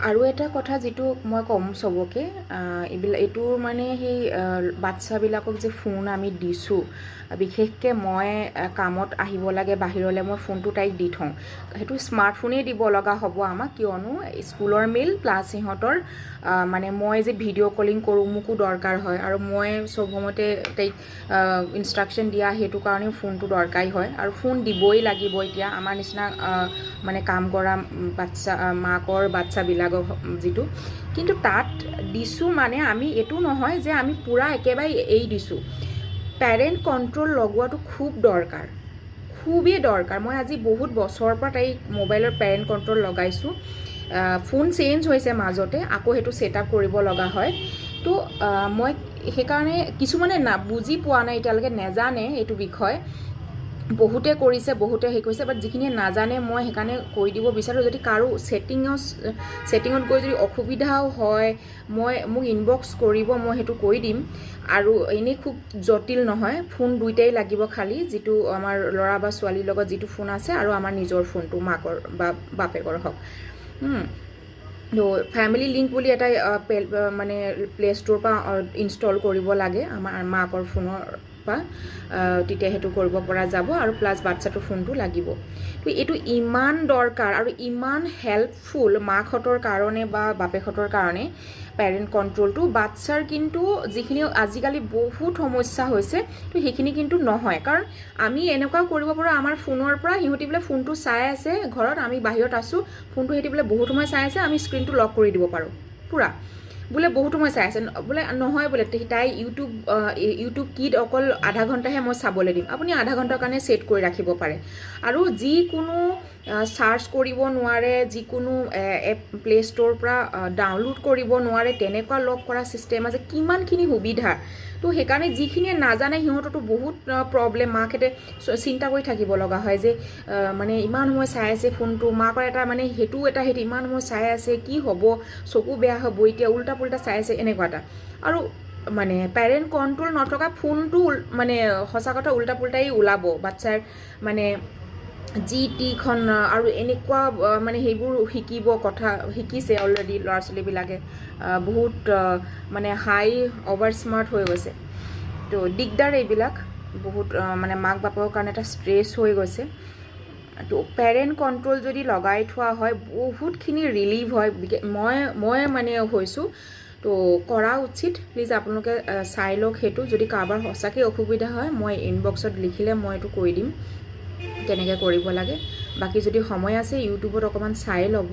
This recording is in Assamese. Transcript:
আৰু এটা কথা যিটো মই ক'ম চবকে, এইটো মানে সেই বাচ্ছাবিলাকক যে ফোন আমি দিছোঁ, বিশেষকৈ মই কামত আহিব লাগে বাহিৰলৈ, মই ফোনটো তাইক দি থওঁ। সেইটো স্মাৰ্টফোনেই দিব লগা হ'ব আমাক, কিয়নো স্কুলৰ মেইল প্লাছ সিহঁতৰ মানে মই যে ভিডিঅ' কলিং কৰোঁ মোকো দৰকাৰ হয়, আৰু মই চব সময়তে তাইক ইনষ্ট্ৰাকশ্যন দিয়া সেইটো কাৰণেও ফোনটো দৰকাৰী হয়, আৰু ফোন দিবই লাগিব এতিয়া আমাৰ নিচিনা মানে কাম কৰা মাকৰ বাচ্ছাবিলাকক যিটো। কিন্তু তাত দিছোঁ মানে আমি এইটো নহয় যে আমি পূৰা একেবাৰে এৰি দিছোঁ। পেৰেণ্ট কণ্ট্ৰল লগোৱাটো খুব দৰকাৰ, খুবেই দৰকাৰ। মই আজি বহুত বছৰৰ পৰা তাইক মোবাইলৰ পেৰেণ্ট কণ্ট্ৰল লগাইছোঁ। ফোন চেঞ্জ হৈছে মাজতে, আকৌ সেইটো ছেট আপ কৰিব লগা হয়। তো মই সেইকাৰণে কিছুমানে বুজি পোৱা নাই এতিয়ালৈকে, নেজানে এইটো বিষয়। বহুতে কৰিছে, বহুতে হেৰি কৰিছে, বাট যিখিনিয়ে নাজানে মই সেইকাৰণে কৈ দিব বিচাৰোঁ, যদি কাৰো ছেটিঙত গৈ যদি অসুবিধাও হয় মোক ইনবক্স কৰিব, মই সেইটো কৈ দিম। আৰু এনেই খুব জটিল নহয়, ফোন দুইটাই লাগিব খালী, যিটো আমাৰ ল'ৰা বা ছোৱালীৰ লগত যিটো ফোন আছে আৰু আমাৰ নিজৰ ফোনটো মাকৰ বা বাপেকৰ হওক। তো ফেমিলি লিংক বুলি এটা মানে প্লে' ষ্ট'ৰৰ পৰা ইনষ্টল কৰিব লাগে আমাৰ মাকৰ ফোনৰ পৰা, তেতিয়া সেইটো কৰিব পৰা যাব, আৰু প্লাছ বাচ্ছাটোৰ ফোনটো লাগিব। তো এইটো ইমান দৰকাৰ আৰু ইমান হেল্পফুল মাকহঁতৰ কাৰণে বা বাপেকহঁতৰ কাৰণে পেৰেণ্ট কণ্ট্ৰলটো। বাচ্ছাৰ কিন্তু যিখিনি আজিকালি বহুত সমস্যা হৈছে, তো সেইখিনি কিন্তু নহয়। কাৰণ আমি এনেকুৱাও কৰিব পাৰোঁ, আমাৰ ফোনৰ পৰা সিহঁতি বোলে ফোনটো চাই আছে ঘৰত, আমি বাহিৰত আছোঁ, ফোনটো সিহঁতি বোলে বহুত সময় চাই আছে, আমি স্ক্ৰীনটো লক কৰি দিব পাৰোঁ পূৰা। বোলে বহুত সময় চাই আছে, বোলে নহয়, বোলে তাই ইউটিউব কিড অকল আধা ঘণ্টাহে মই চাবলৈ দিম, আপুনি আধা ঘণ্টাৰ কাৰণে ছেট কৰি ৰাখিব পাৰে। আৰু যিকোনো চাৰ্চ কৰিব নোৱাৰে, যিকোনো এপ প্লে' ষ্ট'ৰৰ পৰা ডাউনলোড কৰিব নোৱাৰে, তেনেকুৱা লক কৰা ছিষ্টেম আছে, কিমানখিনি সুবিধা। তো সেইকাৰণে যিখিনিয়ে নাজানে সিহঁতৰতো বহুত প্ৰব্লেম, মাকহঁতে চিন্তা কৰি থাকিব লগা হয় যে মানে ইমান সময় চাই আছে ফোনটো, মাকৰ এটা মানে সেইটো ইমান সময় চাই আছে, কি হ'ব, চকু বেয়া হ'ব এতিয়া, উল্টা পুল্টা চাই আছে, এনেকুৱা এটা। আৰু মানে পেৰেণ্ট কণ্ট্ৰল নথকা ফোনটো মানে সঁচা কথা উল্টা পুল্টাই ওলাব বাচ্ছাৰ, মানে যি টিখন আৰু এনেকুৱা মানে সেইবোৰ শিকিব, কথা শিকিছে অলৰেডি ল'ৰা ছোৱালীবিলাকে, বহুত মানে হাই অভাৰ স্মাৰ্ট হৈ গৈছে। তো দিগদাৰ এইবিলাক বহুত, মানে মাক বাপেকৰ কাৰণে এটা ষ্ট্ৰেছ হৈ গৈছে। তো পেৰেণ্ট কণ্ট্ৰল যদি লগাই থোৱা হয় বহুতখিনি ৰিলিভ হয়, মই মানে হৈছোঁ। তো কৰা উচিত, প্লিজ আপোনালোকে চাই লওক সেইটো। যদি কাৰোবাৰ সঁচাকৈ অসুবিধা হয় মই ইনবক্সত লিখিলে মই এইটো কৈ দিম কেনেকৈ কৰিব লাগে। বাকী যদি সময় আছে ইউটিউবত অকণমান চাই ল'ব।